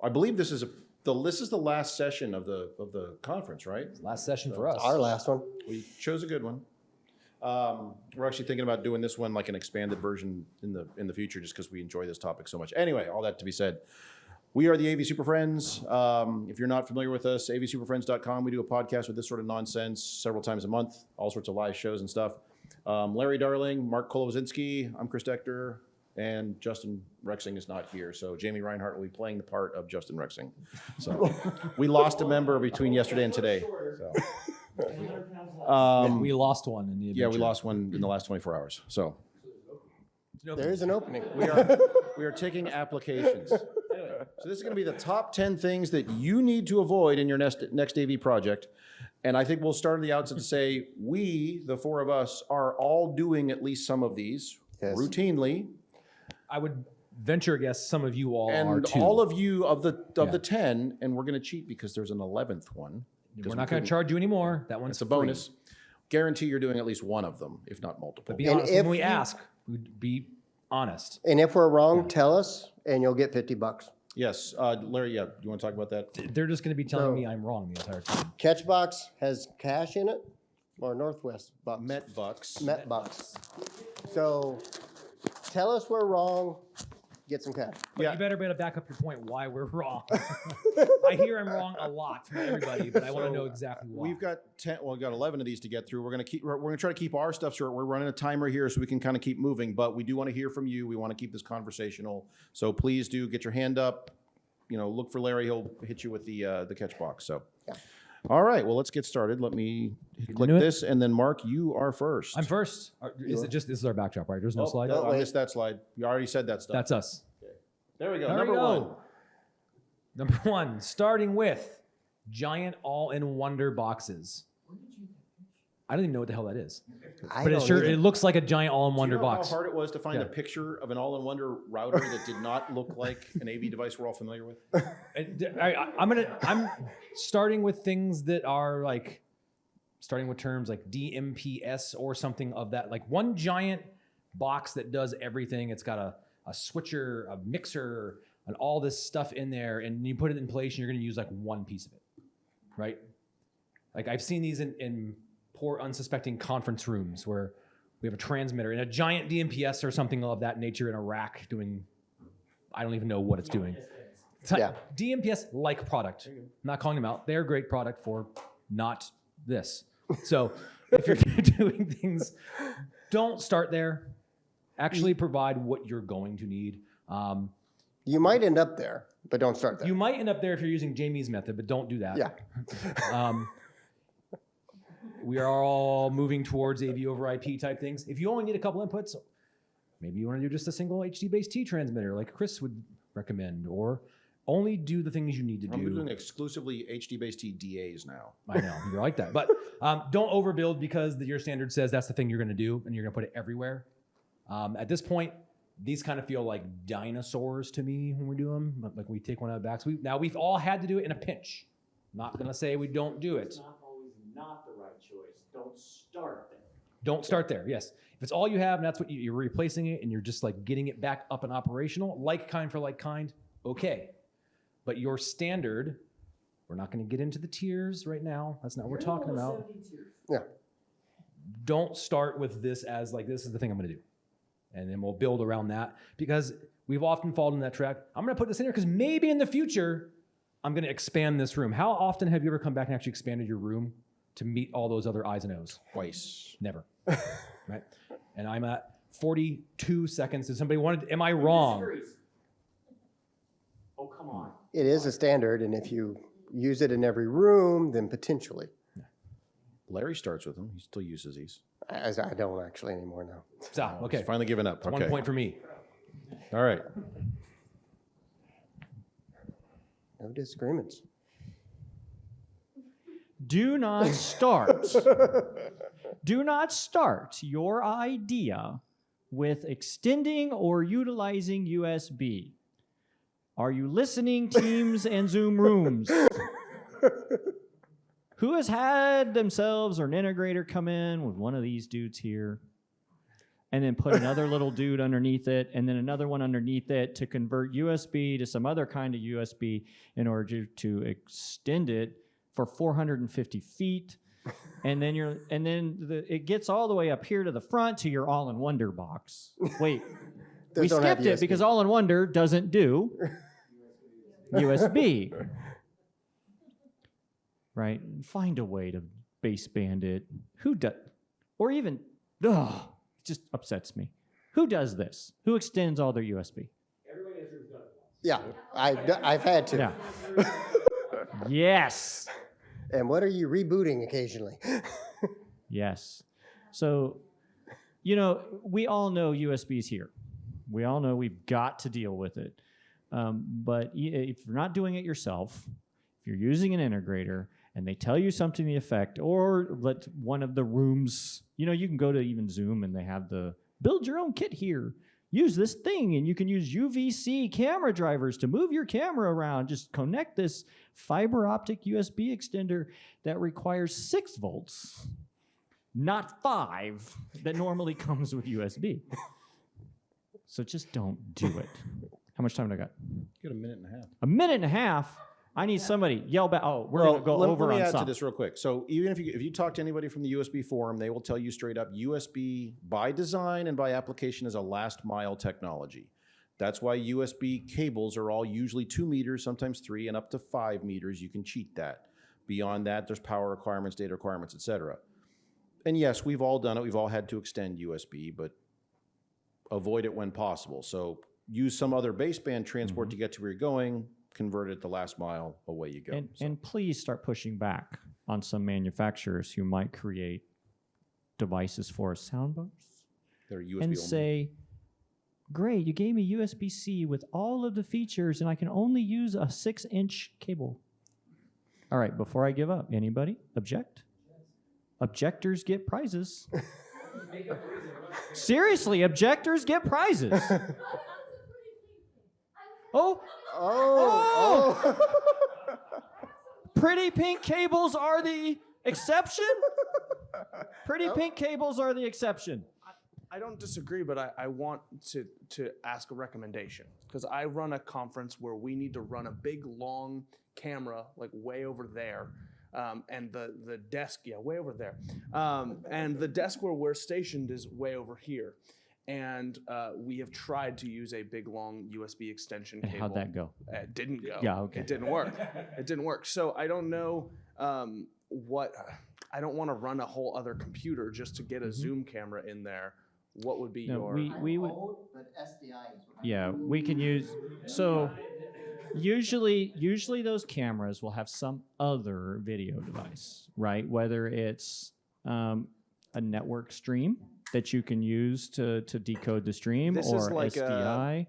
I believe this is the last session of the conference, right? Last session for us. Our last one. We chose a good one. We're actually thinking about doing this one like an expanded version in the future, just because we enjoy this topic so much. Anyway, all that to be said, we are the AV SuperFriends. If you're not familiar with us, avsuperfriends.com. We do a podcast with this sort of nonsense several times a month, all sorts of live shows and stuff. Larry Darling, Mark Kolowazinski, I'm Chris Decter, and Justin Rexing is not here. So Jamie Reinhardt will be playing the part of Justin Rexing. So we lost a member between yesterday and today. So. We lost one in the adventure. Yeah, we lost one in the last 24 hours. So There is an opening. we are taking applications. Anyway, so this is going to be the top 10 things that you need to avoid in your next AV project. And I think we'll start at the outset to say we, the four of us, are all doing at least some of these routinely. I would venture a guess some of you all are And too. all of you of the 10, and we're going to cheat because there's an 11th one. We're not going to charge you anymore. That one's It's a bonus. Guarantee you're doing at least one of them, if not multiple. But be honest. When we ask, we'd be honest. And if we're wrong, tell us, and you'll get $50. Yes, Larry, yeah, you want to talk about that? They're just going to be telling me I'm wrong the entire time. Catchbox has cash in it, or Northwest bucks? Met bucks. Met bucks. So tell us we're wrong, get some cash. But you better be able to back up your point why we're wrong. I hear I'm wrong a lot from everybody, but I want to know exactly why. We've got 10. Well, we've got 11 of these to get through. We're gonna try to keep our stuff short. We're running a timer here, so we can kind of keep moving. But we do want to hear from you. We want to keep this conversational. So please do get your hand up. You know, look for Larry. He'll hit you with the catch box. So, all right. Well, let's get started. Let me click this, and then Mark, you are first. I'm first. Is it just this is our backdrop, right? There's no slide. I missed that slide. You already said that stuff. That's us. Okay. There we go. There Number we go. one. Number one, starting with giant all-in-wonder boxes. I don't even know what the hell that is. But it looks like a giant all-in-wonder Do you know box. how hard it was to find a picture of an all-in-wonder router that did not look like an AV device we're all familiar with? I'm starting with things that are like, starting with terms like DMPS or something of that. Like one giant box that does everything. It's got a switcher, a mixer, and all this stuff in there. And you put it in place and you're going to use like one piece of it, right? Like I've seen these in poor unsuspecting conference rooms where we have a transmitter and a giant DMPS or something of that nature in a rack doing, I don't even know what it's doing. Yeah. DMPS-like product. I'm not calling them out. They're a great product for not this. So if you're doing things, don't start there. Actually provide what you're going to need. You might end up there, but don't start there. You might end up there if you're using Jamie's method, but don't do that. Yeah. We are all moving towards AV over IP type things. If you only need a couple inputs, maybe you want to do just a single HD-based T transmitter like Chris would recommend, or only do the things you need to do. I'm doing exclusively HD-based T DAs now. I know, you're like that. But don't overbuild because your standard says that's the thing you're going to do, and you're going to put it everywhere. At this point, these kind of feel like dinosaurs to me when we do them. Like we take one out of the backs. Now we've all had to do it in a pinch. Not going to say we don't do it. It's not always not the right choice. Don't start there. Don't start there, yes. If it's all you have and that's what you're replacing it and you're just like getting it back up and operational, like kind for like kind, okay. But your standard, we're not going to get into the tiers right now. That's not what we're talking about. Yeah. Don't start with this as like, this is the thing I'm going to do. And then we'll build around that because we've often fallen in that track. I'm going to put this in here because maybe in the future, I'm going to expand this room. How often have you ever come back and actually expanded your room to meet all those other I's and O's? Twice. Never. Right? And I'm at 42 seconds. Did somebody am I wrong? Oh, come on. It is a standard, and if you use it in every room, then potentially. Larry starts with them. He still uses these. I don't actually anymore now. So, okay. He's finally given up. Okay. 1 point for me. All right. No disagreements. Do not start. Do not start your idea with extending or utilizing USB. Are you listening, Teams and Zoom rooms? Who has had themselves or an integrator come in with one of these dudes here? and then put another little dude underneath it, and then another one underneath it to convert USB to some other kind of USB in order to extend it for 450 feet. And then it gets all the way up here to the front to your all-in-wonder box. Wait, we don't have skipped it USB. because all-in-wonder doesn't do USB. Right? Find a way to baseband it. Who does? Or even, it just upsets me. Who does this? Who extends all their USB? Yeah, I've had to. Yeah. Yes. And what are you rebooting occasionally? Yes. So, we all know USB's here. We all know we've got to deal with it. But if you're not doing it yourself, if you're using an integrator and they tell you something to the effect, or let one of the rooms, you can go to even Zoom and they have the build your own kit here. Use this thing and you can use UVC camera drivers to move your camera around. Just connect this fiber optic USB extender that requires 6 volts, not 5 that normally comes with USB. So just don't do it. How much time do I got? You got a minute and a half. A minute and a half? I need somebody yell back. Oh, we're going to go over let me on add some. to this real quick. So even if you talk to anybody from the USB forum, they will tell you straight up USB by design and by application is a last mile technology. That's why USB cables are all usually 2 meters, sometimes 3, and up to 5 meters. You can cheat that. Beyond that, there's power requirements, data requirements, etc. And yes, we've all done it. We've all had to extend USB, but avoid it when possible. So use some other baseband transport to get to where you're going. Convert it the last mile, away you go. And please start pushing back on some manufacturers who might create devices for soundbars They're USB and only. say, great, you gave me USB-C with all of the features and I can only use a 6-inch cable. All right, before I give up, anybody object? Objectors get prizes. Seriously, objectors get prizes. Oh, pretty pink cables are the exception? Pretty pink cables are the exception. I don't disagree, but I want to ask a recommendation because I run a conference where we need to run a big, long camera like way over there. And the desk, way over there. And the desk where we're stationed is way over here. And we have tried to use a big, long USB extension cable. How'd that go? It didn't go. Yeah, okay. It didn't work. It didn't work. So I don't know what. I don't want to run a whole other computer just to get a Zoom camera in there. What would be your? We would. But SDI is what Yeah, we can use. So usually those cameras will have some other video device, right? Whether it's a network stream that you can use to decode the stream, This or is like SDI.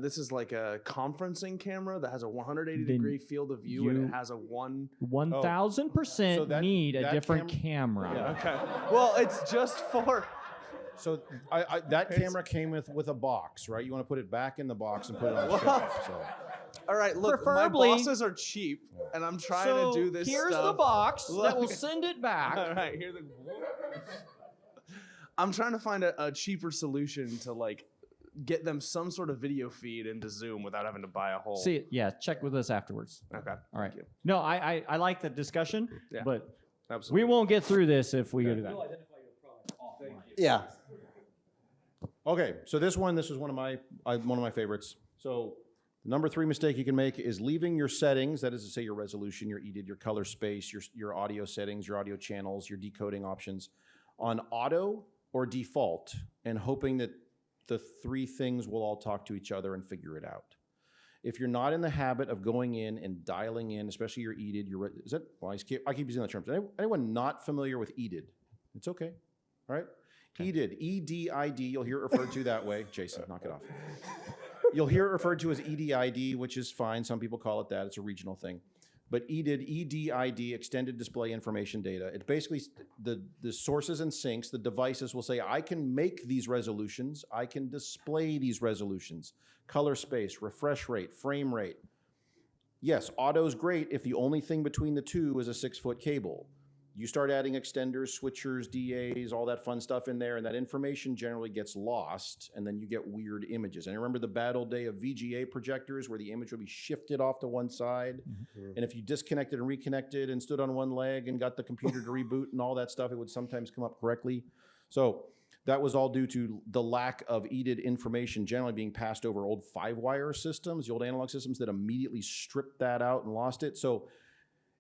This is like a conferencing camera that has a 180-degree field of view, and it has a 1000% So that- need a that different camera. Okay. Well, it's just for. So that camera came with a box, right? You want to put it back in the box and put it on the shelf. So. All right, look, Preferably- my bosses are cheap, and I'm trying So to do this here's stuff. the box that will Look. send it back. All right, here's the. I'm trying to find a cheaper solution to like get them some sort of video feed into Zoom without having to buy a whole. See, yeah, check with us afterwards. Okay. All right. Thank you. No, I like the discussion, Yeah. but Absolutely. we won't get through this if we do that. Yeah. Okay, so this is one of my favorites. So the number 3 mistake you can make is leaving your settings, that is to say your resolution, your EDID, your color space, your audio settings, your audio channels, your decoding options on auto or default, and hoping that the 3 things will all talk to each other and figure it out. If you're not in the habit of going in and dialing in, especially your EDID, I keep using that term. Anyone not familiar with EDID? It's okay, all right? EDID, E-D-I-D, you'll hear it referred to that way. Jason, knock it off. You'll hear it referred to as EDID, which is fine. Some people call it that. It's a regional thing. But EDID, E-D-I-D, Extended Display Information Data, it's basically the sources and sinks, the devices will say, I can make these resolutions, I can display these resolutions, color space, refresh rate, frame rate. Yes, auto's great if the only thing between the two is a 6-foot cable. you start adding extenders, switchers, DAs, all that fun stuff in there, and that information generally gets lost, and then you get weird images. And I remember the bad old day of VGA projectors where the image would be shifted off to one side, and if you disconnected and reconnected and stood on one leg and got the computer to reboot and all that stuff, it would sometimes come up correctly. So that was all due to the lack of EDID information generally being passed over old 5-wire systems, the old analog systems that immediately stripped that out and lost it. So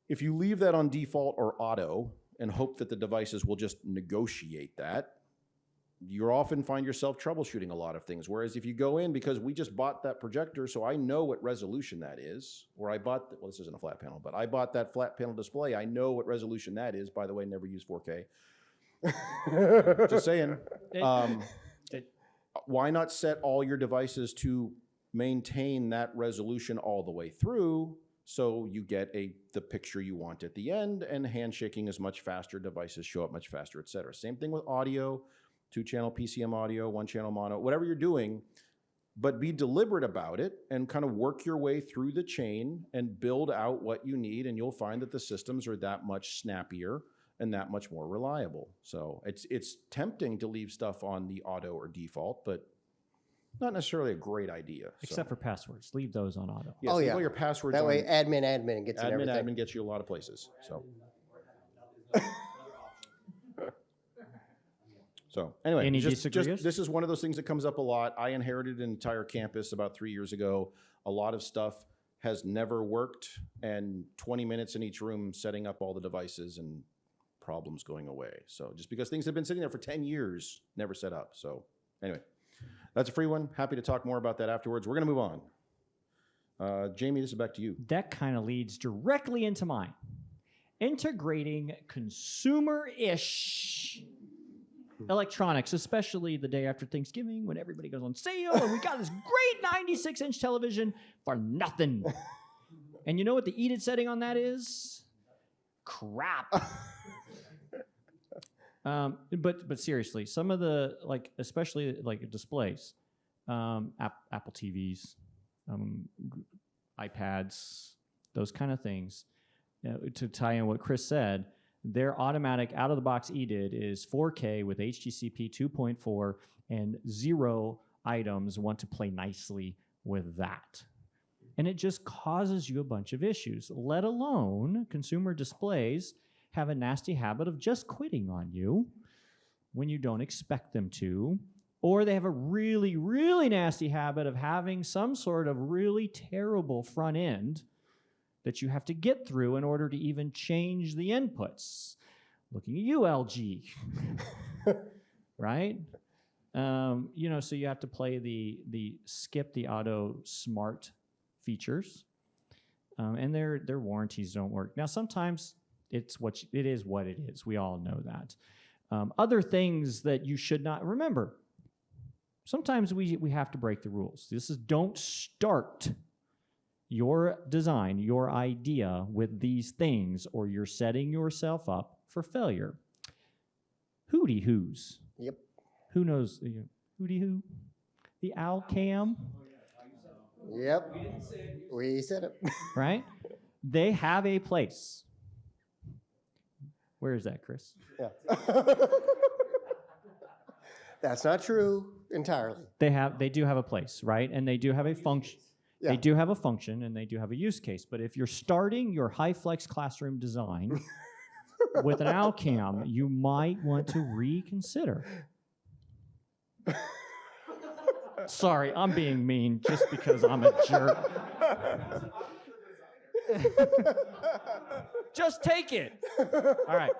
if you leave that on default or auto and hope that the devices will just negotiate that, you often find yourself troubleshooting a lot of things. Whereas if you go in, because we just bought that projector, so I know what resolution that is, or I bought, well, this isn't a flat panel, but I bought that flat panel display. I know what resolution that is. By the way, never use 4K. Just saying. Why not set all your devices to maintain that resolution all the way through, so you get the picture you want at the end, and handshaking is much faster, devices show up much faster, et cetera. Same thing with audio, 2-channel PCM audio, 1-channel mono, whatever you're doing, but be deliberate about it and kind of work your way through the chain and build out what you need, and you'll find that the systems are that much snappier and that much more reliable. So it's tempting to leave stuff on the auto or default, but not necessarily a great idea. Except for passwords. Leave those on auto. Yes, Oh, leave yeah. all your passwords That on. way, admin gets in everything. Admin gets you a lot of places. So anyway, Any just disagreeers? this is one of those things that comes up a lot. I inherited an entire campus about 3 years ago. A lot of stuff has never worked, and 20 minutes in each room setting up all the devices and problems going away. So just because things have been sitting there for 10 years, never set up. So anyway, that's a free one. Happy to talk more about that afterwards. We're going to move on. Jamie, this is back to you. That kind of leads directly into mine. Integrating consumer-ish electronics, especially the day after Thanksgiving when everybody goes on sale and we got this great 96-inch television for nothing. And you know what the EDID setting on that is? Crap. But seriously, some of the, like, especially like displays, Apple TVs, iPads, those kind of things, to tie in what Chris said, their automatic out-of-the-box EDID is 4K with HDCP 2.4, and 0 items want to play nicely with that. And it just causes you a bunch of issues, let alone consumer displays have a nasty habit of just quitting on you when you don't expect them to, or they have a really, really nasty habit of having some sort of really terrible front end that you have to get through in order to even change the inputs. Looking at you, LG, right? So you have to play the skip the auto smart features, and their warranties don't work. Now, sometimes it is what it is. We all know that. Other things that you should not remember. Sometimes we have to break the rules. This is don't start your design, your idea with these things, or you're setting yourself up for failure. Hooty Hoos. Yep. Who knows? Hooty Hoo? The Owl Cam, Yep. We said it. right? They have a place. Where is that, Chris? Yeah. That's not true entirely. They do have a place, right? And they do have a function. Yeah. They do have a function and they do have a use case. But if you're starting your high-flex classroom design with an owl cam, you might want to reconsider. Sorry, I'm being mean just because I'm a jerk. Just take it. All right.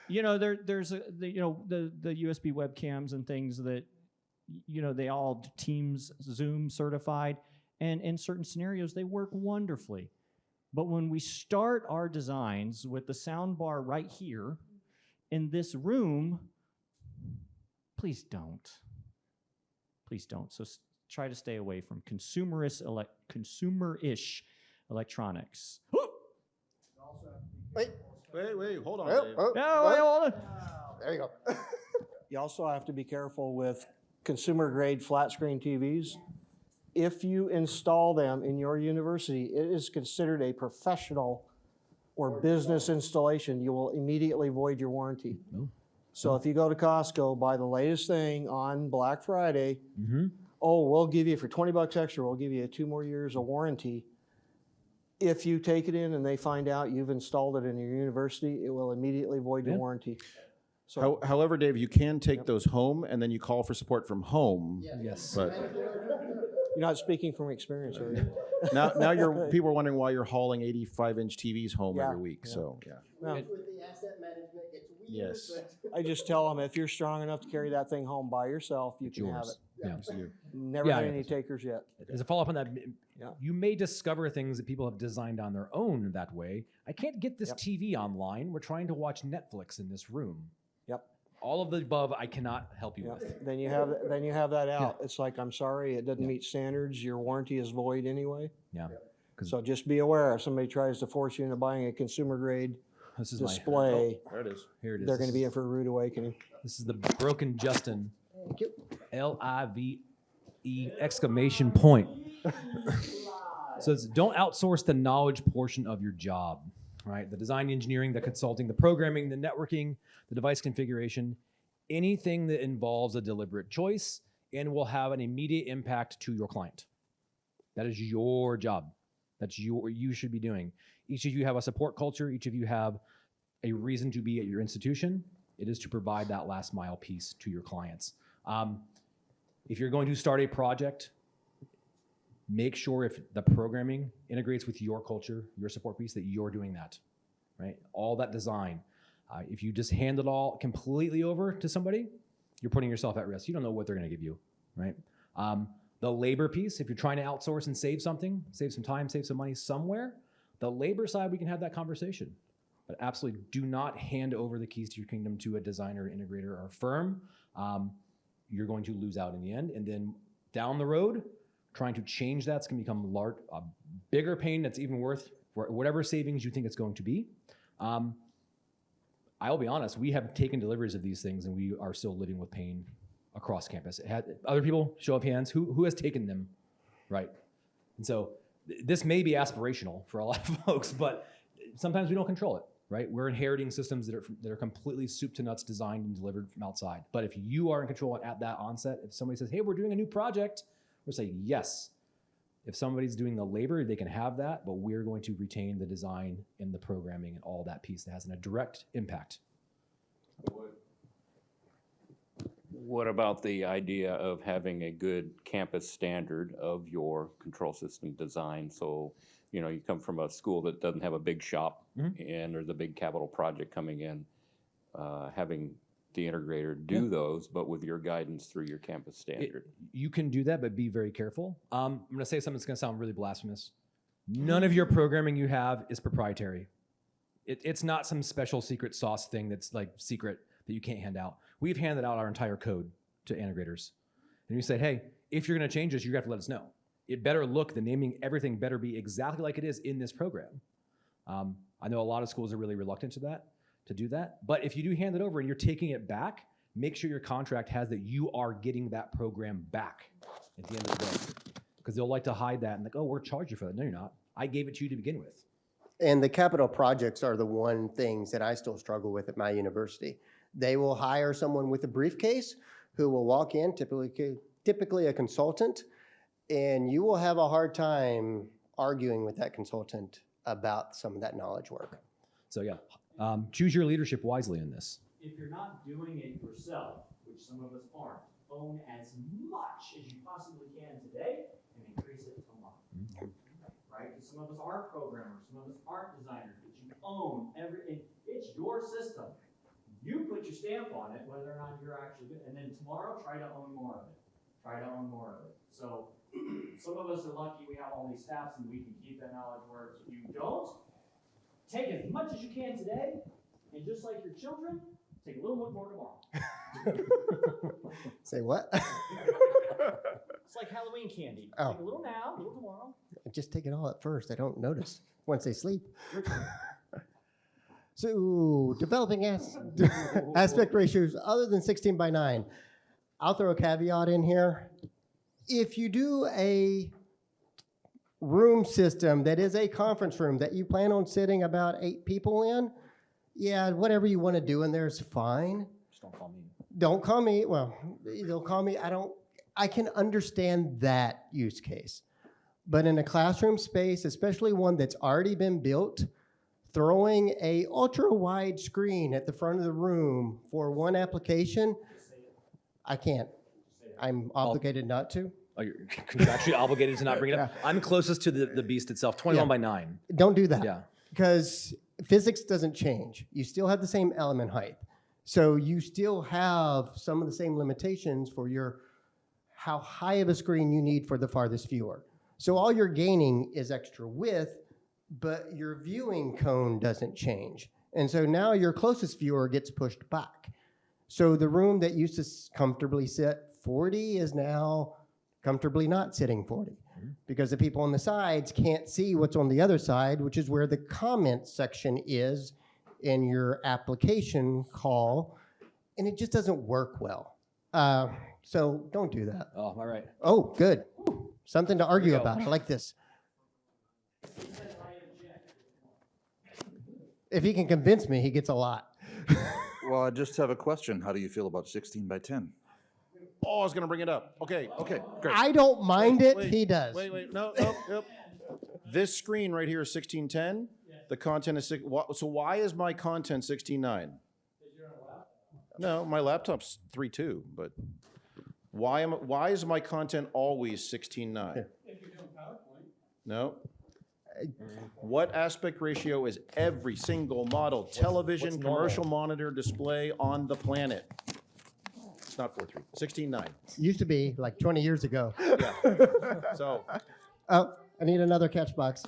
There's the USB webcams and things that, they all Teams, Zoom certified, and in certain scenarios, they work wonderfully. But when we start our designs with the sound bar right here in this room, please don't. Please don't. So try to stay away from consumer-ish electronics. Wait. Wait, hold on, Oh, Dave. oh, No, oh. wait, hold on. There you go. You also have to be careful with consumer-grade flat-screen TVs. If you install them in your university, it is considered a professional or business installation, you will immediately void your warranty. No. So if you go to Costco, buy the latest thing on Black Friday, Mm-hmm. oh, we'll give you for $20 extra, we'll give you 2 more years of warranty. If you take it in and they find out you've installed it in your university, it will immediately void your Yeah. warranty. So However, Dave, you can take those home and then you call for support from home. Yes. But you're not speaking from experience, are you? now people are wondering why you're hauling 85-inch TVs home Yeah, every week. yeah. So yeah. No, With the asset management, it's weird. Yes. but- I just tell them if you're strong enough to carry that thing home by yourself, you can have it. Yours. Yeah. Never Yeah, had yeah, any that's right. takers yet. As a follow up on that, Yeah. you may discover things that people have designed on their own that way. I can't get this Yep. TV online. We're trying to watch Netflix in this room. Yep. All of the above, I cannot help you Yep. with. Then you have that out. It's like, I'm sorry, it doesn't meet standards. Your warranty is void anyway. Yeah. So just be aware, if somebody tries to force you into buying a consumer grade This is display, There it is. Here it is. they're going to be in for a rude awakening. This is the broken Justin. Thank you. LIVE exclamation point. So it's don't outsource the knowledge portion of your job, right? The design, engineering, the consulting, the programming, the networking, the device configuration, anything that involves a deliberate choice and will have an immediate impact to your client. That is your job. That's you should be doing. Each of you have a support culture. Each of you have a reason to be at your institution. It is to provide that last mile piece to your clients. If you're going to start a project, make sure if the programming integrates with your culture, your support piece, that you're doing that, right? All that design. If you just hand it all completely over to somebody, you're putting yourself at risk. You don't know what they're going to give you, right? The labor piece, if you're trying to outsource and save something, save some time, save some money somewhere, the labor side, we can have that conversation. But absolutely do not hand over the keys to your kingdom to a designer, integrator, or firm. You're going to lose out in the end. And then down the road, trying to change that's going to become a bigger pain that's even worth for whatever savings you think it's going to be. I'll be honest, we have taken deliveries of these things and we are still living with pain across campus. Other people, show of hands, who has taken them, right? And so this may be aspirational for a lot of folks, but sometimes we don't control it, right? We're inheriting systems that are completely soup to nuts designed and delivered from outside. But if you are in control at that onset, if somebody says, hey, we're doing a new project, we're saying yes. If somebody's doing the labor, they can have that, but we're going to retain the design and the programming and all that piece that has a direct impact. What about the idea of having a good campus standard of your control system design? So, you know, you come from a school that doesn't have a big shop and there's a big capital project coming in, having the integrator do those, but with your guidance through your campus standard. You can do that, but be very careful. I'm going to say something that's going to sound really blasphemous. None of your programming you have is proprietary. It's not some special secret sauce thing that's like secret that you can't hand out. We've handed out our entire code to integrators. And we said, hey, if you're going to change this, you have to let us know. It better look, the naming, everything better be exactly like it is in this program. I know a lot of schools are really reluctant to do that. But if you do hand it over and you're taking it back, make sure your contract has that you are getting that program back at the end of the day. Because they'll like to hide that and like, oh, we're charging you for that. No, you're not. I gave it to you to begin with. And the capital projects are the one things that I still struggle with at my university. They will hire someone with a briefcase who will walk in, typically a consultant, and you will have a hard time arguing with that consultant about some of that knowledge work. So yeah, choose your leadership wisely in this. If you're not doing it yourself, which some of us aren't, own as much as you possibly can today and increase it tomorrow. Right? Because some of us aren't programmers, some of us aren't designers, but you own it's your system. You put your stamp on it, whether or not you're actually good. And then tomorrow, try to own more of it. Try to own more of it. So some of us are lucky we have all these staffs and we can keep that knowledge where if you don't, take as much as you can today, and just like your children, take a little bit more tomorrow. Say what? It's like Halloween candy. Oh. Take a little now, a little tomorrow. Just take it all at first. I don't notice once they sleep. So developing aspect ratios other than 16:9. I'll throw a caveat in here. If you do a room system that is a conference room that you plan on sitting about 8 people in, yeah, whatever you want to do in there is fine. Just don't call me. Don't call me. Well, don't call me. I can understand that use case. But in a classroom space, especially one that's already been built, throwing a ultra wide screen at the front of the room for one application, I can't. I'm obligated not to. Oh, you're contractually obligated to not bring it up. I'm closest to the beast itself, 21 Yeah. by 9. Don't do that. Yeah. Because physics doesn't change. You still have the same element height. So you still have some of the same limitations for how high of a screen you need for the farthest viewer. So all you're gaining is extra width, but your viewing cone doesn't change. And so now your closest viewer gets pushed back. So the room that used to comfortably sit 40 is now comfortably not sitting 40 because the people on the sides can't see what's on the other side, which is where the comment section is in your application call, and it just doesn't work well. So don't do that. Oh, all right. Oh, good. Something to argue go. about. I like this. If he can convince me, he gets a lot. Well, I just have a question. How do you feel about 16 by 10? Oh, I was going to bring it up. Okay, great. I don't mind it. Wait, He does. Wait, no. This screen right here is 1610. The content is so why is my content 16:9? No, my laptop's 3.2, but why is my content always 16:9? No. What aspect ratio is every single model, television, what's normal? commercial monitor display on the planet? It's not 4.3, 16:9. Used to be like 20 years ago. Yeah. So Oh, I need another catch box.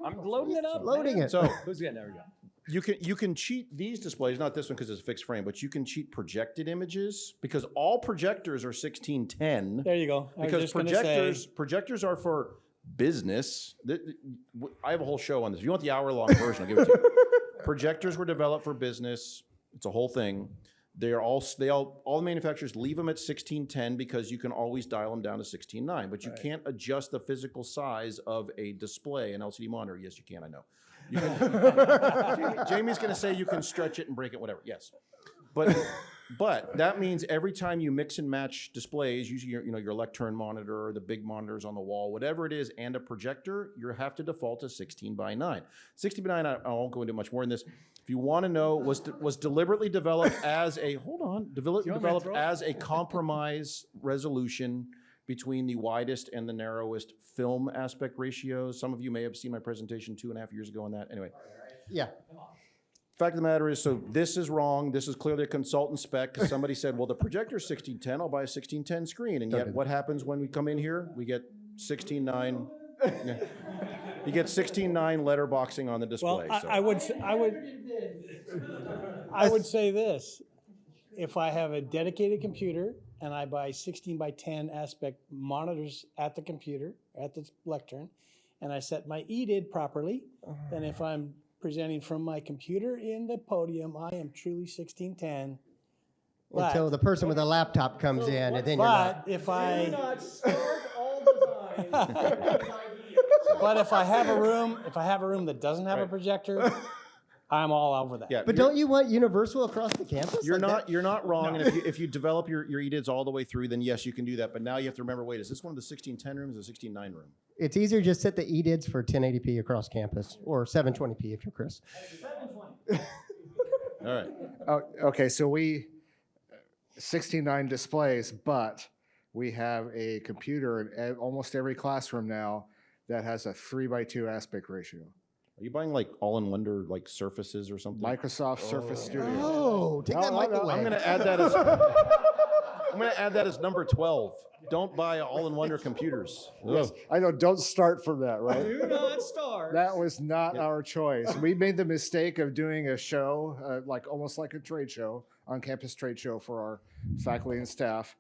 I'm loading it up. Loading man. it. So Who's getting? There we go. you can cheat these displays, not this one because it's a fixed frame, but you can cheat projected images because all projectors are 1610. There you go. I was Because just gonna say, projectors are for business. I have a whole show on this. If you want the hour-long version, I'll give it to you. Projectors were developed for business. It's a whole thing. All the manufacturers leave them at 1610 because you can always dial them down to 16:9, but you can't adjust the physical size of a display, an LCD monitor. Yes, you can. I know. You can, Jamie's going to say you can stretch it and break it, whatever. Yes, but that means every time you mix and match displays, usually your lectern monitor, or the big monitors on the wall, whatever it is, and a projector, you have to default to 16 by 9. 16 by 9, I won't go into much more in this. If you want to know, was deliberately developed as a developed as a compromise resolution between the widest and the narrowest film aspect ratios. Some of you may have seen my presentation 2.5 years ago on that. Anyway. Yeah. Fact of the matter is, so this is wrong. This is clearly a consultant spec because somebody said, well, the projector's 1610. I'll buy a 1610 screen. And yet what happens when we come in here? We get 16:9. Yeah. You get 16:9 letterboxing on the display. well, so. I would say this. If I have a dedicated computer and I buy 16 by 10 aspect monitors at the computer, at the lectern, and I set my EDID properly, then if I'm presenting from my computer in the podium, I am truly 1610. Until the person with a laptop comes in, and then you're not. But if I but if I have a room that doesn't have a projector, I'm all over that. Yeah, But don't you want universal across the campus? You're like not. that? You're not wrong. And if you develop your EDIDs all the way through, then yes, you can do that. But now you have to remember. Wait, is this one of the 1610 rooms or 16:9 room? It's easier just set the EDIDs for 1080p across campus or 720p if you're Chris. All right. Oh, okay, so we 69 displays, but we have a computer in almost every classroom now that has a 3:2 aspect ratio. Are you buying like all-in-wonder like Surfaces or something? Microsoft Surface Studio. Oh, take that mic away. I'm going to add that as. I'm going to add that as number 12. Don't buy all-in-wonder computers. Yes, I know. Don't start from that, right? Do not start. That was not our choice. We made the mistake of doing a show, almost like a trade show, on-campus trade show for our faculty and staff.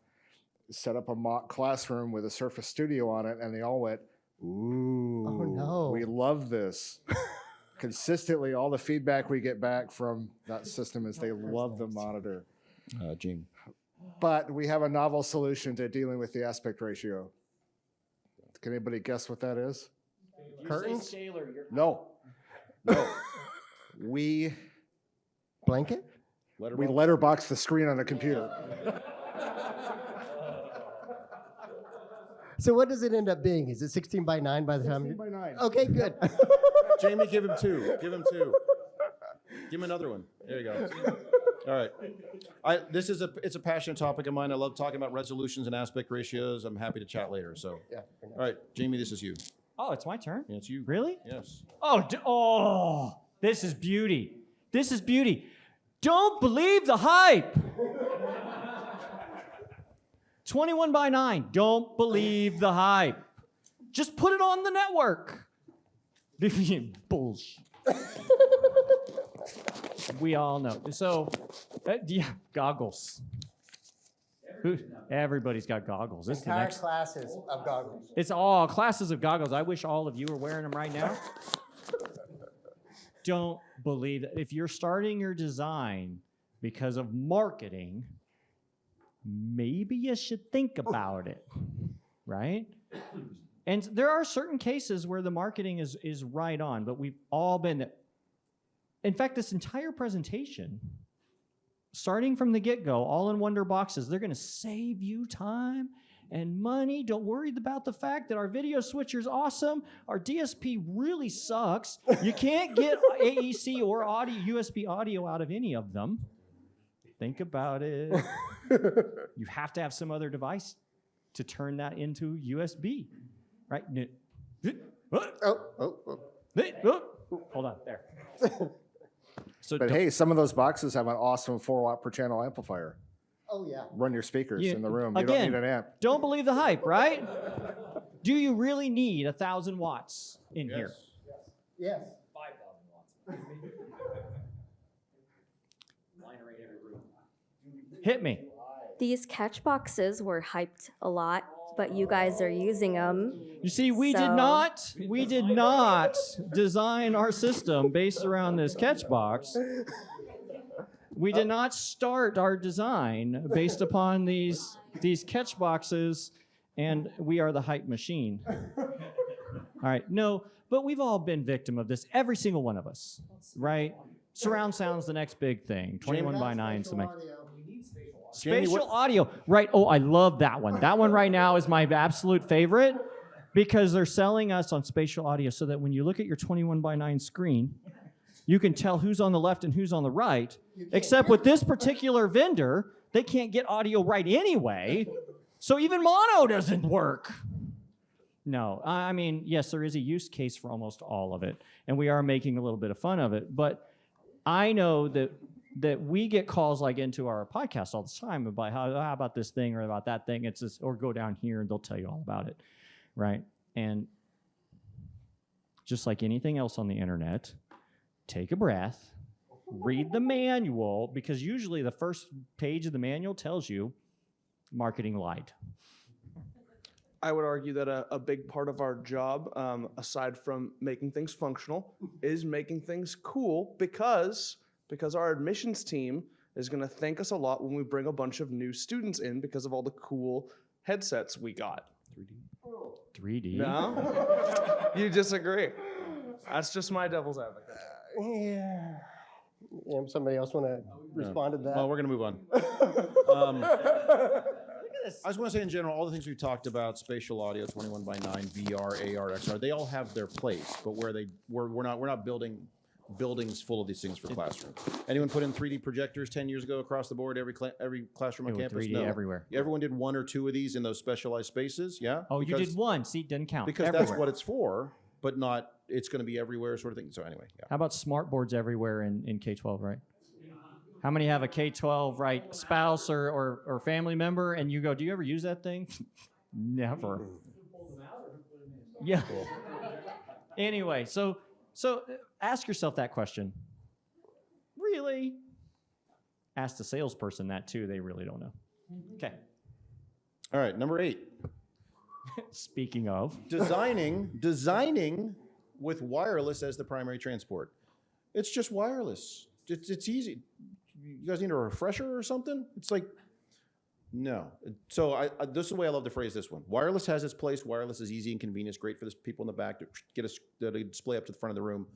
Set up a mock classroom with a Surface Studio on it, and they all went, "Ooh, Oh, no. we love this." Consistently, all the feedback we get back from that system is they love the monitor. Gene. But we have a novel solution to dealing with the aspect ratio. Can anybody guess what that is? Curtains? No. No. We Blanket? letterbox the screen on a computer. So what does it end up being? Is it 16 by 9 by the time? 16 by 9. Okay, good. Jamie, give him 2. Give him 2. Give him another one. There you go. All right. It's a passionate topic of mine. I love talking about resolutions and aspect ratios. I'm happy to chat later. So, Yeah. all right, Jamie, this is you. Oh, it's my turn? Yeah, it's you. Really? Yes. Oh, this is beauty. This is beauty. Don't believe the hype. 21 by 9. Don't believe the hype. Just put it on the network. Bullshit. We all know. So, yeah, goggles. Everybody's got goggles. This is the Entire next. classes of goggles. It's all classes of goggles. I wish all of you were wearing them right now. Don't believe that. If you're starting your design because of marketing, maybe you should think about it, right? And there are certain cases where the marketing is right on, but we've all been there. In fact, this entire presentation, starting from the get-go, all in Wonder boxes, they're going to save you time and money. Don't worry about the fact that our video switcher's awesome. Our DSP really sucks. You can't get AEC or USB audio out of any of them. Think about it. You have to have some other device to turn that into USB, right? Hold on, there. So But hey, some of those boxes have an awesome 4-watt per channel amplifier. Oh, yeah. Run your speakers Yeah, in the room. You again, don't need an amp. don't believe the hype, right? Do you really need 1,000 watts in here? Yes. 5,000 watts. Line rate every room. Hit me. These catch boxes were hyped a lot, but you guys are using them. You see, we did not design our system based around this catch box. We did not start our design based upon these catch boxes, and we are the hype machine. All right, no, but we've all been victim of this, every single one of us, right? Surround sound's the next big thing. 21 by 9's the next. Spatial audio, right? Oh, I love that one. That one right now is my absolute favorite because they're selling us on spatial audio so that when you look at your 21 by 9 screen, you can tell who's on the left and who's on the right. Except with this particular vendor, they can't get audio right anyway, so even mono doesn't work. No, I mean, yes, there is a use case for almost all of it, and we are making a little bit of fun of it, but I know that we get calls like into our podcast all the time about how about this thing or about that thing. It's this, or go down here and they'll tell you all about it, right? And just like anything else on the internet, take a breath, read the manual, because usually the first page of the manual tells you marketing lied. I would argue that a big part of our job, aside from making things functional, is making things cool because our admissions team is going to thank us a lot when we bring a bunch of new students in because of all the cool headsets we got. 3D? No? You disagree? That's just my devil's advocate. Yeah. Somebody else want to respond to that? Well, we're going to move on. I just want to say in general, all the things we've talked about, spatial audio, 21 by 9, VR, AR, XR, they all have their place, but we're not building buildings full of these things for classrooms. Anyone put in 3D projectors 10 years ago across the board, every classroom on campus? 3D No. everywhere. Everyone did 1 or 2 of these in those specialized spaces, yeah? Oh, you did one. See, it didn't count. Because everywhere. that's what it's for, but not, it's going to be everywhere sort of thing. So anyway, yeah. How about smart boards everywhere in K-12, right? How many have a K-12, right, spouse or family member, and you go, do you ever use that thing? Never. Yeah. Anyway, so ask yourself that question. Really? Ask the salesperson that too. They really don't know. Okay. All right, number 8. Speaking of. Designing with wireless as the primary transport. It's just wireless. It's easy. You guys need a refresher or something? It's like No. So this is the way I love to phrase this one. Wireless has its place. Wireless is easy and convenient. It's great for the people in the back to get a display up to the front of the room.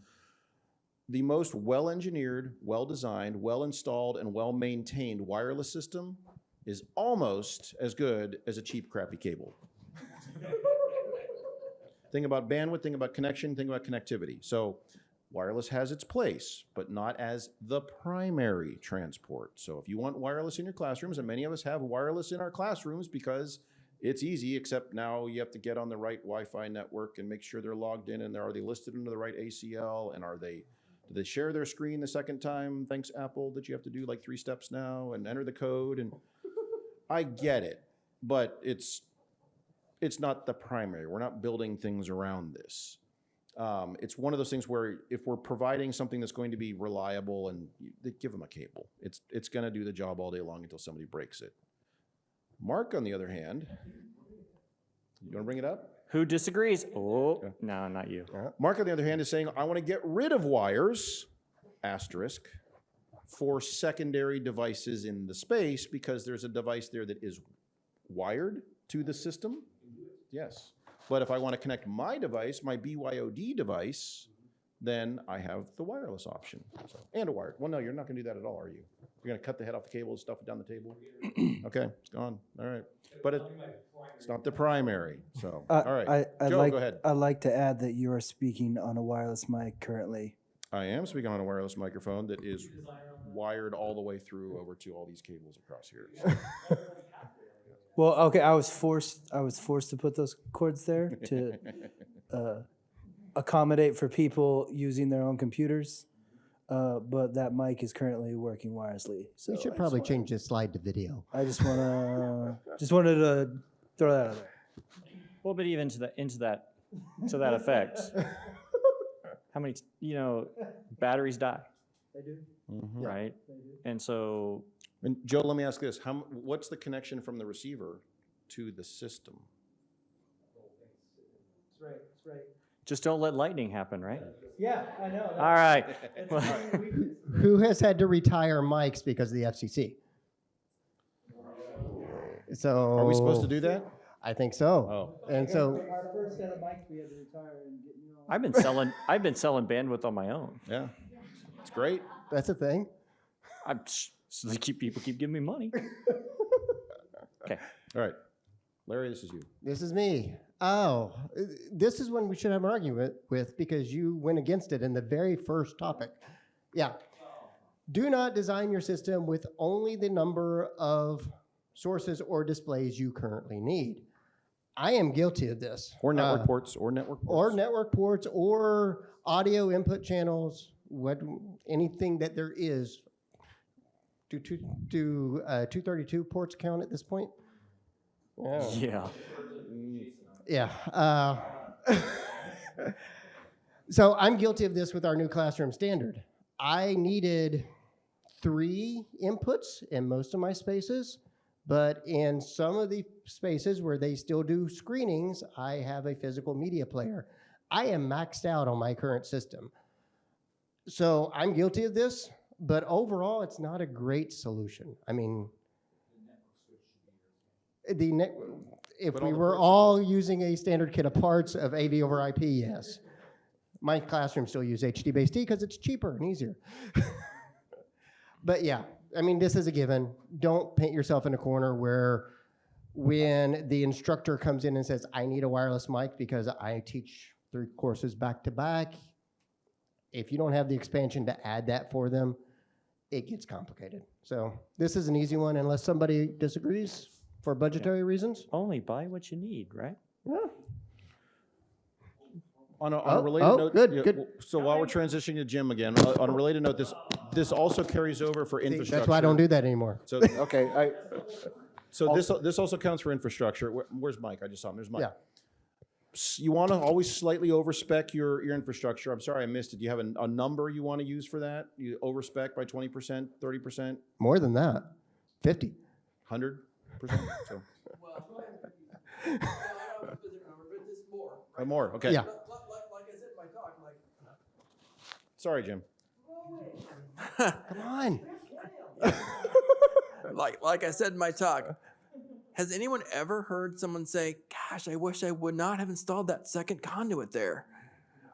The most well-engineered, well-designed, well-installed, and well-maintained wireless system is almost as good as a cheap, crappy cable. Think about bandwidth, think about connection, think about connectivity. So wireless has its place, but not as the primary transport. So if you want wireless in your classrooms, and many of us have wireless in our classrooms because it's easy, except now you have to get on the right Wi-Fi network and make sure they're logged in, and are they listed under the right ACL, and do they share their screen the second time? Thanks, Apple, that you have to do like 3 steps now and enter the code. And I get it, but it's not the primary. We're not building things around this. It's one of those things where if we're providing something that's going to be reliable, and give them a cable, it's going to do the job all day long until somebody breaks it. Mark, on the other hand, you want to bring it up? Who disagrees? Oh, no, not you. Mark, on the other hand, is saying, I want to get rid of wires, asterisk, for secondary devices in the space because there's a device there that is wired to the system. Yes. But if I want to connect my device, my BYOD device, then I have the wireless option. So, and a wired. Well, no, you're not going to do that at all, are you? You're going to cut the head off the cable and stuff it down the table? Okay, it's gone. All right. But it's not the primary. So, all right. Joe, go ahead. I'd like to add that you are speaking on a wireless mic currently. I am speaking on a wireless microphone that is wired all the way through over to all these cables across here. So. Well, okay, I was forced to put those cords there to accommodate for people using their own computers. But that mic is currently working wirelessly. So We should probably change this slide to video. I just wanted to throw that out there. Well, but even to that effect, how many batteries die? They do. Mm-hmm. Right? And so, And Joe, let me ask this: what's the connection from the receiver to the system? That's right. just don't let lightning happen, right? Yeah, I know. All right. Who has had to retire mics because of the FCC? So Are we supposed to do that? I think so. Oh. And so Our first set of mics we had to retire and get new on. I've been selling bandwidth on my own. Yeah, it's great. that's a thing. So people keep giving me money. Okay. All right, Larry, this is you. This is me. Oh, this is one we should have an argument with because you went against it in the very first topic. Yeah. Do not design your system with only the number of sources or displays you currently need. I am guilty of this. Or network ports, or network ports, or audio input channels, anything that there is. Do 232 ports count at this point? Yeah. Yeah. So I'm guilty of this with our new classroom standard. I needed 3 inputs in most of my spaces, but in some of the spaces where they still do screenings, I have a physical media player. I am maxed out on my current system. So I'm guilty of this, but overall, it's not a great solution. I mean, if we were all using a standard kit of parts of AV over IP, yes. My classroom still use HD-based T because it's cheaper and easier. But yeah, I mean, this is a given. Don't paint yourself in a corner where when the instructor comes in and says, I need a wireless mic because I teach 3 courses back to back, if you don't have the expansion to add that for them, it gets complicated. So this is an easy one unless somebody disagrees for budgetary reasons. Only buy what you need, right? Yeah. On a related note, good. So while we're transitioning to Jim again, on a related note, this also carries over for infrastructure. That's why I don't do that anymore. So okay, so this also counts for infrastructure. Where's Mike? I just saw him. There's Mike. Yeah. You want to always slightly overspec your infrastructure. I'm sorry I missed it. Do you have a number you want to use for that? You overspec by 20%, 30%? More than that, 50. 100%? So. More, okay. Yeah. Like I said in my talk, Sorry, Jim. Come on. like I said in my talk, Has anyone ever heard someone say, gosh, I wish I would not have installed that second conduit there?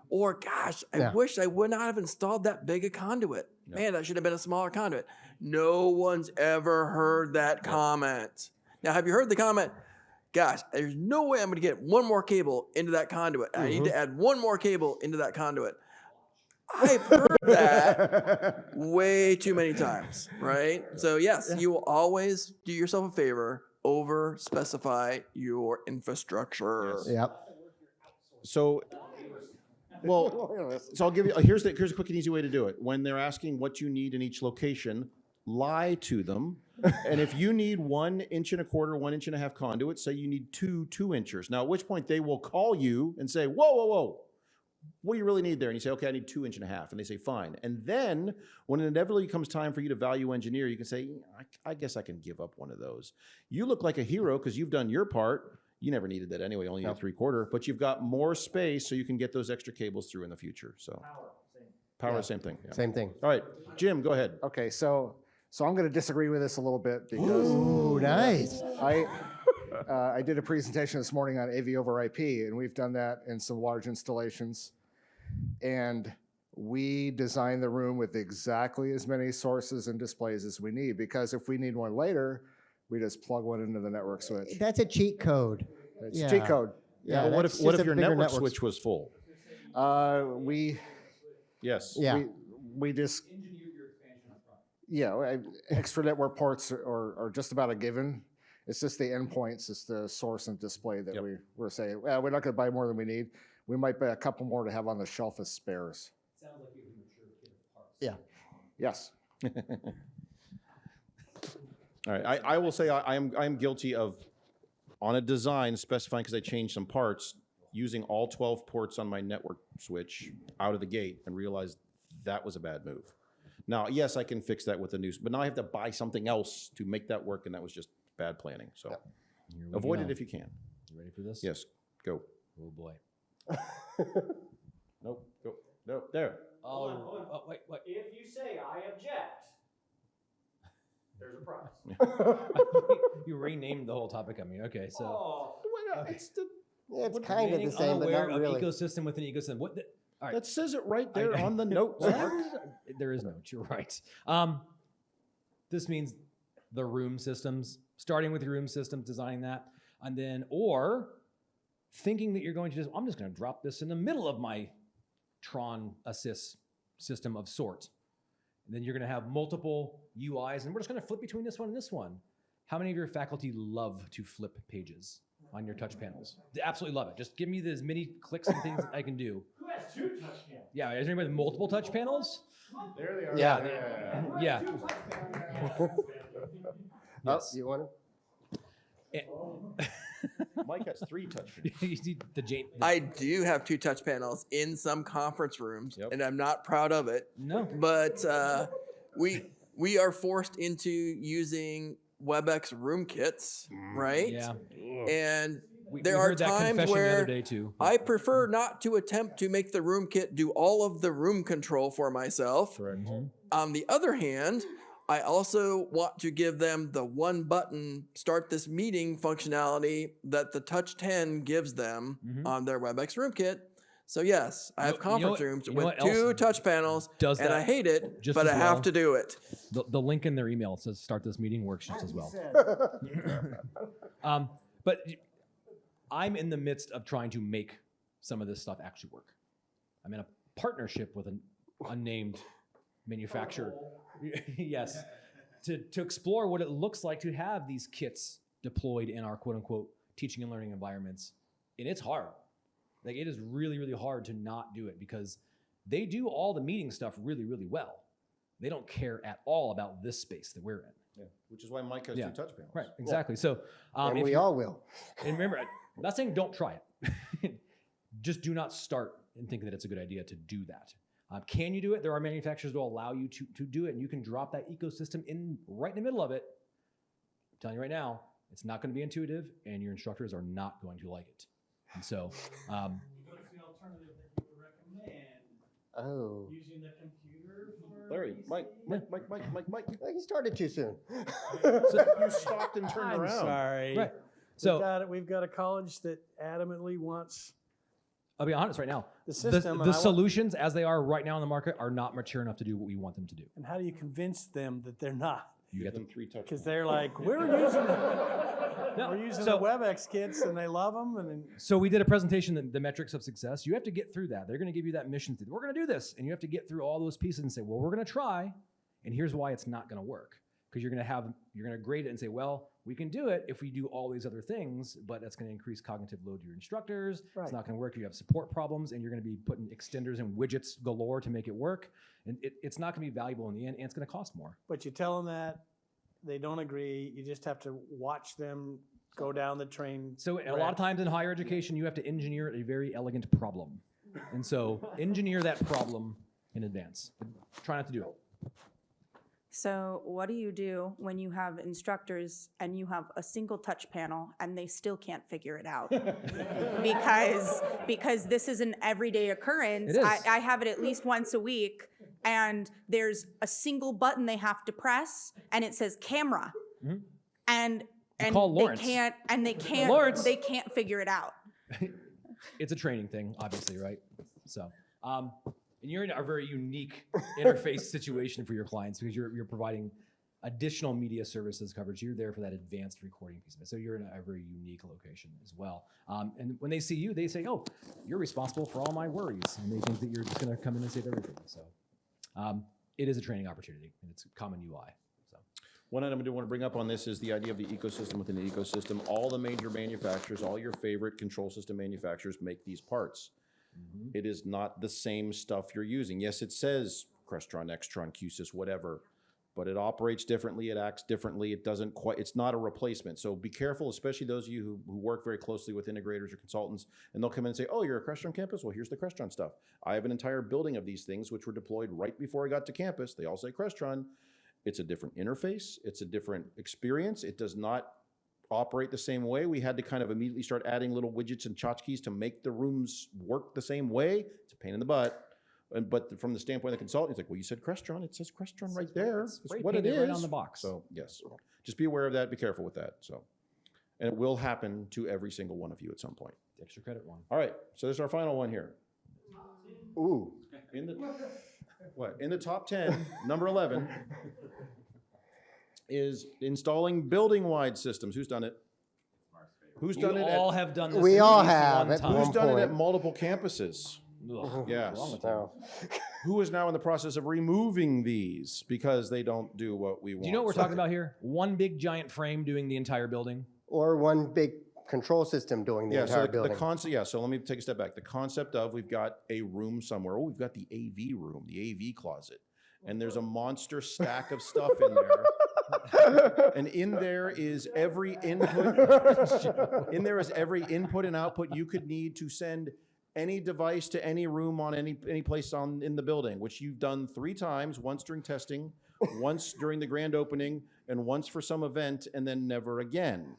Or, gosh, I wish I would not have installed that big a conduit. Man, that should have been a smaller conduit. No one's ever heard that comment. Now, have you heard the comment, gosh, there's no way I'm going to get one more cable into that conduit. I need to add one more cable into that conduit. I've heard that way too many times, right? So, yes, you will always do yourself a favor, over specify your infrastructure. Yep. So, well, so I'll give you, here's a quick and easy way to do it. When they're asking what you need in each location, lie to them. And if you need 1.25 inches, 1.5 inch conduit, say you need 2 2-inchers. Now, at which point they will call you and say, whoa, whoa, whoa. What do you really need there? And you say, okay, I need 2.5 inches. And they say, fine. And then when it inevitably comes time for you to value engineer, you can say, I guess I can give up one of those. You look like a hero because you've done your part. You never needed that anyway, only a 3/4, but you've got more space so you can get those extra cables through in the future. So power, same thing. Yeah. Same thing. All right, Jim, go ahead. Okay, so I'm going to disagree with this a little bit because Ooh, nice. I did a presentation this morning on AV over IP, and we've done that in some large installations. And we designed the room with exactly as many sources and displays as we need, because if we need one later, we just plug one into the network switch. That's a cheat code. It's cheat code. Yeah. Well, what that's if just a your bigger network network switch was full? Yes. Yeah. We just extra network ports are just about a given. It's just the endpoints, it's the source and display that we're saying, well, we're not going to buy more than we need. We might buy a couple more to have on the shelf as spares. Sounds like you have a mature kid of parts. Yeah. Yes. All right, I will say I am guilty of, on a design, specifying, because I changed some parts, using all 12 ports on my network switch out of the gate and realized that was a bad move. Now, yes, I can fix that with a new, but now I have to buy something else to make that work, and that was just bad planning. So avoid it if you can. You ready for this? Yes, go. Oh boy. Nope, go. No, there. Hold on. Wait. If you say I object, there's a prize. You renamed the whole topic. I mean, okay, so. Oh, It's kind of the same, but unaware not of really. ecosystem within ecosystem. What? All right. That says it right there on the notes. There is notes. You're right. This means the room systems, starting with your room systems, designing that, and then or thinking that you're going to I'm just going to drop this in the middle of my Tron assist system of sorts. And then you're going to have multiple UIs, and we're just going to flip between this one and this one. How many of your faculty love to flip pages on your touch panels? They absolutely love it. Just give me as many clicks and things that I can do. who has 2 touch cams? Yeah, is there anybody with multiple touch panels? There they are. Yeah. Yes. You want to? Mike has 3 touch. You see the I do have 2 touch panels in some conference rooms, and I'm not proud of it. No. But we are forced into using WebEx room kits, right? Yeah. And We there are heard that times confession the where other day too. I prefer not to attempt to make the room kit do all of the room control for myself. Correct. On the other hand, I also want to give them the one button start this meeting functionality that the Touch 10 gives them on their WebEx room kit. So yes, I have conference rooms with 2 touch panels, and I hate it, but I have to do it. The link in their email says start this meeting works just as well. But I'm in the midst of trying to make some of this stuff actually work. I'm in a partnership with an unnamed manufacturer. Yes, to explore what it looks like to have these kits deployed in our quote unquote teaching and learning environments. And it's hard. Like it is really, really hard to not do it because they do all the meeting stuff really, really well. They don't care at all about this space that we're in. Yeah, which is why Mike has 2 touch panels. Right, exactly. So And we all will. And remember, I'm not saying don't try it. Just do not start and think that it's a good idea to do that. Can you do it? There are manufacturers that will allow you to do it, and you can drop that ecosystem in right in the middle of it. I'm telling you right now, it's not going to be intuitive, and your instructors are not going to like it. And so, What's the alternative that you would recommend? Oh. Using the computer for Larry, Mike. Like he started too soon. You stopped and turned I'm around. sorry. Right. So We've got a college that adamantly wants I'll be honest right now. the system. The and I want- solutions as they are right now in the market are not mature enough to do what we want them to do. and how do you convince them that they're not? You get them 3 touch. Because they're like, we're using the WebEx kits and they love them. And then, So we did a presentation, the metrics of success. You have to get through that. They're going to give you that mission. We're going to do this. And you have to get through all those pieces and say, well, we're going to try. And here's why it's not going to work. Because you're going to grade it and say, well, we can do it if we do all these other things, but that's going to increase cognitive load to your instructors. Right. It's not going to work. You have support problems and you're going to be putting extenders and widgets galore to make it work. And it's not going to be valuable in the end, and it's going to cost more. but you tell them that, they don't agree. You just have to watch them go down the train. So a lot of times in higher education, you have to engineer a very elegant problem. And so engineer that problem in advance. Try not to do it. So what do you do when you have instructors and you have a single touch panel and they still can't figure it out? because this is an everyday occurrence. It is. I have it at least once a week, and there's a single button they have to press and it says camera. Mhm. And Call Lawrence. Lawrence. they can't figure it out. It's a training thing, obviously, right? So, and you're in a very unique interface situation for your clients because you're providing additional media services coverage. You're there for that advanced recording piece of it. So you're in a very unique location as well. And when they see you, they say, oh, you're responsible for all my worries. And they think that you're just going to come in and save everything. So it is a training opportunity, and it's common UI. So One item I do want to bring up on this is the idea of the ecosystem within the ecosystem. All the major manufacturers, all your favorite control system manufacturers make these parts. Mm-hmm. It is not the same stuff you're using. Yes, it says Crestron, Extron, QSys, whatever, but it operates differently, it acts differently, it doesn't quite, it's not a replacement. So be careful, especially those of you who work very closely with integrators or consultants, and they'll come in and say, oh, you're a Crestron campus? Well, here's the Crestron stuff. I have an entire building of these things which were deployed right before I got to campus. They all say Crestron. It's a different interface, it's a different experience. It does not operate the same way. We had to kind of immediately start adding little widgets and tchotchkes to make the rooms work the same way. It's a pain in the butt. But from the standpoint of the consultant, it's like, well, you said Crestron. It says Crestron right there. It's what it is. right on the box. So yes, just be aware of that. Be careful with that. So, and it will happen to every single one of you at some point. The extra credit one. All right. So there's our final one here. Ooh. In the what? In the top 10, number 11 is installing building-wide systems. Who's done it? Who's done it? all have done this. We at all least have one at time. one Who's done it at point. multiple campuses? Ugh, Yes. what's wrong with you? No. Who is now in the process of removing these because they don't do what we want? Do you know what we're talking about here? One big giant frame doing the entire building. Or one big control system doing the Yeah, entire so the building. concept, yeah, so let me take a step back. The concept of we've got a room somewhere. Oh, we've got the AV room, the AV closet. And there's a monster stack of stuff in there. And in there is every input. In there is every input and output you could need to send any device to any room on any place in the building, which you've done 3 times, once during testing, once during the grand opening, and once for some event, and then never again.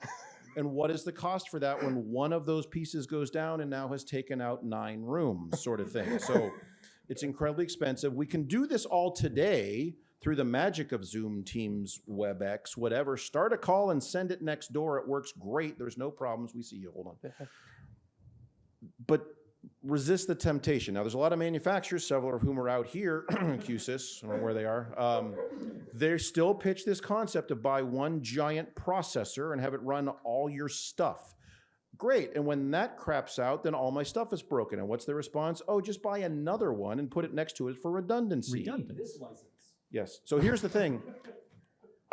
And what is the cost for that when one of those pieces goes down and now has taken out 9 rooms, sort of thing? So it's incredibly expensive. We can do this all today through the magic of Zoom, Teams, WebEx, whatever. Start a call and send it next door. It works great. There's no problems. We see you. Hold on. But resist the temptation. Now, there's a lot of manufacturers, several of whom are out here, QSys, I don't know where they are. They still pitch this concept of buy one giant processor and have it run all your stuff. Great, and when that craps out, then all my stuff is broken. And what's the response? Oh, just buy another one and put it next to it for redundancy. This license. Yes, so here's the thing.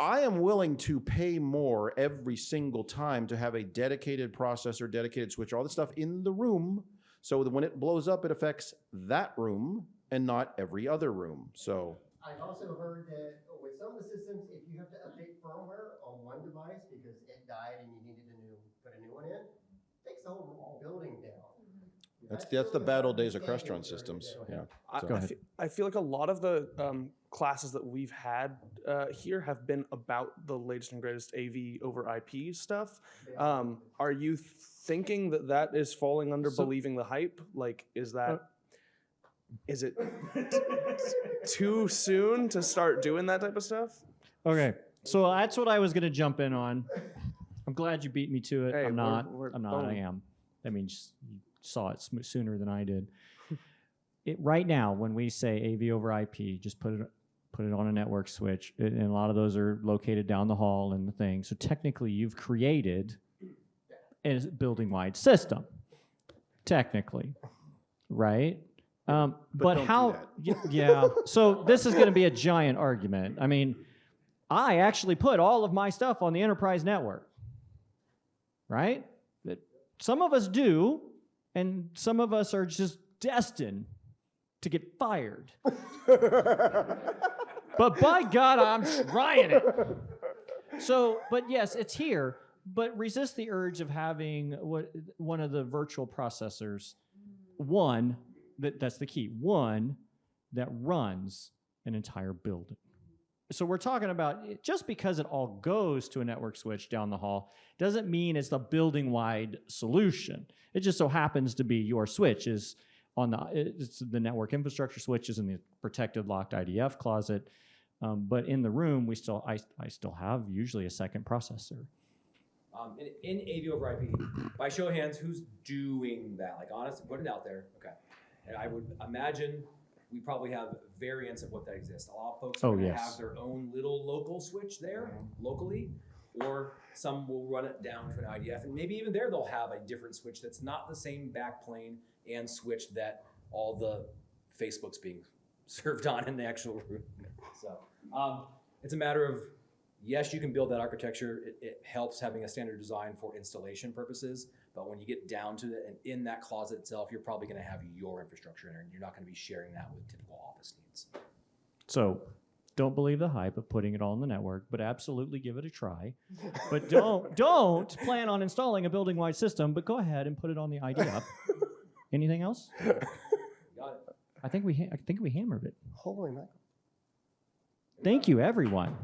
I am willing to pay more every single time to have a dedicated processor, dedicated switch, all the stuff in the room, so that when it blows up, it affects that room and not every other room. So I've also heard that with some of the systems, if you have to update firmware on one device because it died and you needed put a new one in, it takes the whole building down. that's the bad old days of Crestron systems. Yeah. I feel like a lot of the classes that we've had here have been about the latest and greatest AV over IP stuff. Are you thinking that is falling under believing the hype? Like, is that? is it too soon to start doing that type of stuff? Okay, so that's what I was going to jump in on. I'm glad you beat me to it. Hey, I'm not. we're I'm not. boom. I am. I mean, you saw it sooner than I did. Right now, when we say AV over IP, just put it on a network switch, and a lot of those are located down the hall and the thing. So technically, you've created a building-wide system. Technically, right? But don't do how? Yeah. So this is going to be a giant argument. I mean, I actually put all of my stuff on the enterprise network, right? Some of us do, and some of us are just destined to get fired. But by God, I'm trying it. So, but yes, it's here. But resist the urge of having one of the virtual processors, that's the key, one that runs an entire building. So we're talking about, just because it all goes to a network switch down the hall doesn't mean it's the building-wide solution. It just so happens to be your switch is it's the network infrastructure switch is in the protected locked IDF closet. But in the room, I still have usually a second processor. In AV over IP, by show of hands, who's doing that? Like, honestly, put it out there. Okay. And I would imagine we probably have variants of what that exists. A lot of folks are going to have their own little local switch there locally, or some will run it down to an IDF, and maybe even there they'll have a different switch that's not the same backplane and switch that all the Facebook's being served on in the actual room. So it's a matter of, yes, you can build that architecture. It helps having a standard design for installation purposes, but when you get down to it and in that closet itself, you're probably going to have your infrastructure in there, and you're not going to be sharing that with typical office needs. So don't believe the hype of putting it all on the network, but absolutely give it a try. But don't plan on installing a building-wide system, but go ahead and put it on the IDF. Anything else? Got it. I think we hammered it. Holy mackerel. Thank you, everyone.